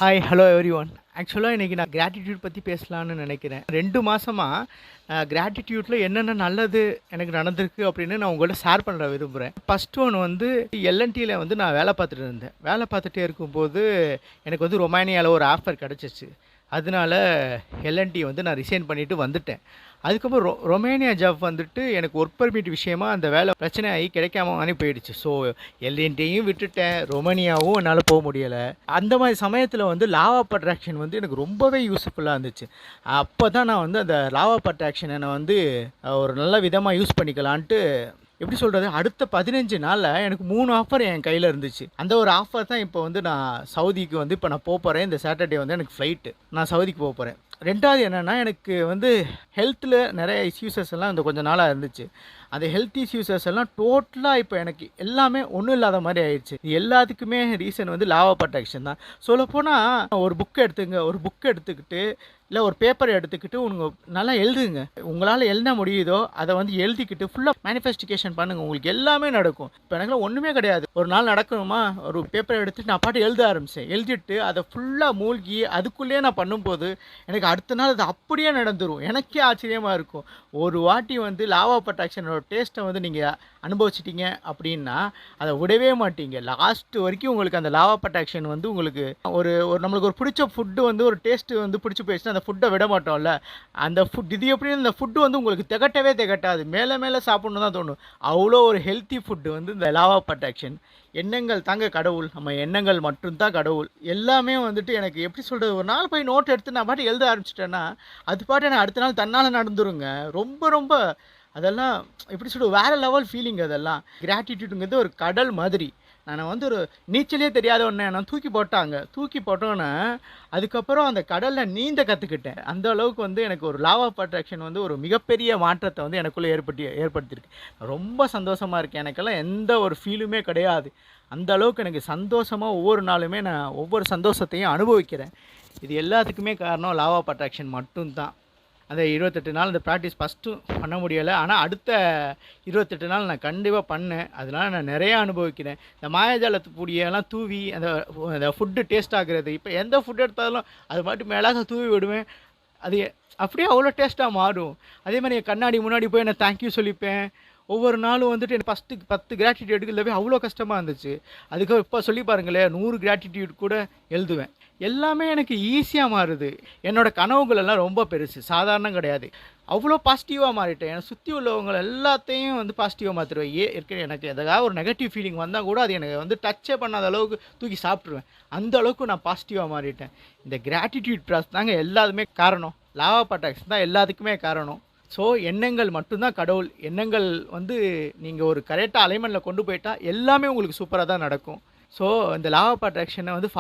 Hi hello every one. ஆக்சுவலாக இன்றைக்கி நான் கிராட்டிடியூட் பற்றி பேசலான்னு நினைக்கிறேன். 2 மாதமாக கிராட்டிடியூட்டில் என்னென்ன நல்லது எனக்கு நடந்திருக்கு அப்படின்னு நான் உங்கள்கிட்ட ஷேர் பண்ண விரும்புகிறேன். ஃபஸ்ட்டு ஒன்று வந்து எல்என்டியில் வந்து நான் வேலை பார்த்துட்டு இருந்தேன். வேலை பார்த்துட்டே இருக்கும்போது எனக்கு வந்து ரொமானியாவில் ஒரு ஆஃபர் கிடச்சிச்சு. அதனால எல்என்டி வந்து நான் ரிசைன் பண்ணிவிட்டு வந்துட்டேன். அதுக்கப்புறம் ரொமேனியா ஜாப் வந்துட்டு எனக்கு ஒர்க் பர்மிட் விஷயமா அந்த வேலை பிரச்சனை ஆகி கிடைக்காம போயிடுச்சு. ஸோ எல்என்டியும் விட்டுட்டேன், ரொமேனியாவும் என்னால் போக முடியலை. அந்த மாதிரி சமயத்தில் வந்து லா ஆஃப் அட்ராக்ஷன் வந்து எனக்கு ரொம்பவே யூஸ்ஃபுல்லாக இருந்துச்சு. அப்போ தான் நான் வந்து அந்த லா ஆஃப் அட்ராக்ஷனை நான் வந்து ஒரு நல்ல விதமாக யூஸ் பண்ணிக்கலான்ட்டு எப்படி சொல்கிறது, அடுத்த 15 நாளில் எனக்கு 3 ஆஃபர் என் கையில் இருந்துச்சு. அந்த ஒரு ஆஃபர் தான் இப்போ வந்து நான் சவுதிக்கு வந்து இப்போ நான் போகிறேன். இந்த சாட்டர்டே வந்து எனக்கு ஃப்ளைட்டு, நான் சவுதிக்கு போகிறேன். 2வது என்னென்னா, எனக்கு வந்து ஹெல்த்தில் நிறைய இஷ்யூஸஸ் எல்லாம் இந்த கொஞ்சம் நாளாக இருந்துச்சு. அந்த ஹெல்த் இஷ்யூஸஸ் எல்லாம் டோட்டலாக இப்போ எனக்கு எல்லாமே ஒன்றும் இல்லாத மாதிரி ஆயிடுச்சு. எல்லாத்துக்குமே ரீசன் வந்து லா ஆஃப் அட்ராக்ஷன் தான். சொல்லப்போனால் ஒரு புக் எடுத்துக்கிட்டு இல்லை ஒரு பேப்பர் எடுத்துக்கிட்டு நல்லா எழுதுங்க. உங்களால் எழுத முடியுதோ அதை வந்து எழுதிக்கிட்டு ஃபுல்லாக மேனிஃபெஸ்டிகேஷன் பண்ணுங்கள். உங்களுக்கு எல்லாமே நடக்கும். இப்போ எனக்குலாம் ஒன்றுமே கிடையாது. ஒரு நாள் நடக்கணுமா, ஒரு பேப்பரை எடுத்துகிட்டு நான் பாட்டு எழுத ஆரம்பித்தேன். எழுதிட்டு அதை ஃபுல்லாக மூழ்கி அதுக்குள்ளேயே நான் பண்ணும்போது எனக்கு அடுத்த நாள் அது அப்படியே நடந்துடும். எனக்கே ஆச்சரியமாக இருக்கும். ஒரு வாட்டி வந்து லா ஆஃப் அட்ராக்ஷனோட டேஸ்ட்டை வந்து நீங்கள் அனுபவிச்சிட்டிங்க அப்படின்னா அதை விடவே மாட்டீங்க. லாஸ்ட் வரைக்கும் உங்களுக்கு அந்த லா ஆஃப் அட்ராக்ஷன் வந்து உங்களுக்கு ஒரு நம்மளுக்கு ஒரு பிடிச்ச ஃபுட்டு வந்து ஒரு டேஸ்ட்டு வந்து பிடிச்சி போயிடுச்சுன்னா அந்த ஃபுட்டை விட மாட்டோம்ல. அந்த ஃபுட் இது எப்படின்னு இந்த ஃபுட்டு வந்து உங்களுக்கு திகட்டாது. மேலே சாப்பிட்ணும் தான் தோணும். அவ்வளோ ஒரு ஹெல்த்தி ஃபுட்டு வந்து இந்த லா ஆஃப் அட்ராக்ஷன். எண்ணங்கள் தாங்க கடவுள். நம்ம எண்ணங்கள் மட்டும்தான் கடவுள். எல்லாமே வந்துட்டு எனக்கு எப்படி சொல்கிறது, ஒரு நாள் போய் நோட் எடுத்து நான் பாட்டு எழுத ஆரம்பிச்சிட்டேன்னா அது பாட்டு எனக்கு அடுத்த நாள் தன்னால் நடந்துருங்க. ரொம்ப அதெல்லாம் எப்படி சொல்கிறது, வேறு லெவல் ஃபீலிங். அதெல்லாம் கிராட்டிடியூடுங்கிறது ஒரு கடல் மாதிரி. நான் வந்து ஒரு நீச்சலே தெரியாத ஒன்று நான் தூக்கி போட்டோன்னே அதுக்கப்புறம் அந்த கடலில் நீந்த கற்றுக்கிட்டேன். அந்த அளவுக்கு வந்து எனக்கு ஒரு லா ஆஃப் அட்ராக்ஷன் வந்து ஒரு மிகப்பெரிய மாற்றத்தை வந்து எனக்குள்ளே ஏற்படுத்தியிருக்கு. ரொம்ப சந்தோஷமாக இருக்கேன். எனக்கெல்லாம் எந்த ஒரு ஃபீலுமே கிடையாது. அந்த அளவுக்கு எனக்கு சந்தோஷமாக ஒவ்வொரு நாளுமே நான் ஒவ்வொரு சந்தோஷத்தையும் அனுபவிக்கிறேன். இது எல்லாத்துக்குமே காரணம் லா ஆஃப் அட்ராக்ஷன் மட்டும்தான். அந்த 28 நாள் அந்த ப்ராக்டிஸ் ஃபஸ்ட்டு பண்ண முடியலை. ஆனால் அடுத்த 28 நாள் நான் கண்டிப்பாக பண்ணேன். அதனால் நான் நிறையா அனுபவிக்கிறேன். இந்த மாயாஜாலத்து பொடியெல்லாம் தூவி அந்த ஃபுட்டு டேஸ்ட் ஆகுறது. இப்போ எந்த ஃபுட் எடுத்தாலும் அது மட்டும் மேலாக தூவி விடுவேன். அது அப்படியே அவ்வளோ டேஸ்ட்டாக மாறும். அதே மாதிரி என் கண்ணாடி முன்னாடி போய் நான் தேங்க்யூ சொல்லிப்பேன். ஒவ்வொரு நாளும் வந்துட்டு எனக்கு ஃபஸ்ட்டு 10 கிராட்டிடியூட் எடுக்கிறதவே அவ்வளோ கஷ்டமாக இருந்துச்சு. அதுக்கு இப்போ சொல்லி பாருங்களேன், 100 கிராட்டிடியூட் கூட எழுதுவேன். எல்லாமே எனக்கு ஈஸியாக மாறுது. என்னோடய கனவுகளெல்லாம் ரொம்ப பெருசு, சாதாரணம் கிடையாது. அவ்வளோ பாசிட்டிவாக மாறிட்டேன். என்னை சுற்றி உள்ளவங்க எல்லாத்தையும் வந்து பாசிட்டிவாக மாற்றிடுவேன். எனக்கு எதாவது ஒரு நெகட்டிவ் ஃபீலிங் வந்தால் கூட அது எனக்கு வந்து டச்சே பண்ணாத அளவுக்கு தூக்கி சாப்பிட்ருவேன். அந்த அளவுக்கு நான் பாசிட்டிவாக மாறிட்டேன். இந்த கிராட்டிடியூட் ப்ராசஸ் தாங்க எல்லாத்துமே காரணம். லா ஆஃப் அட்ராக்ஷன் தான் எல்லாத்துக்குமே காரணம். ஸோ எண்ணங்கள் மட்டும்தான் கடவுள். எண்ணங்கள் வந்து நீங்கள் ஒரு கரெக்டாக அலைன்மெண்ட்டில் கொண்டு போயிட்டால் எல்லாமே உங்களுக்கு சூப்பராக தான் நடக்கும். ஸோ இந்த லா ஆஃப் அட்ராக்ஷனை வந்து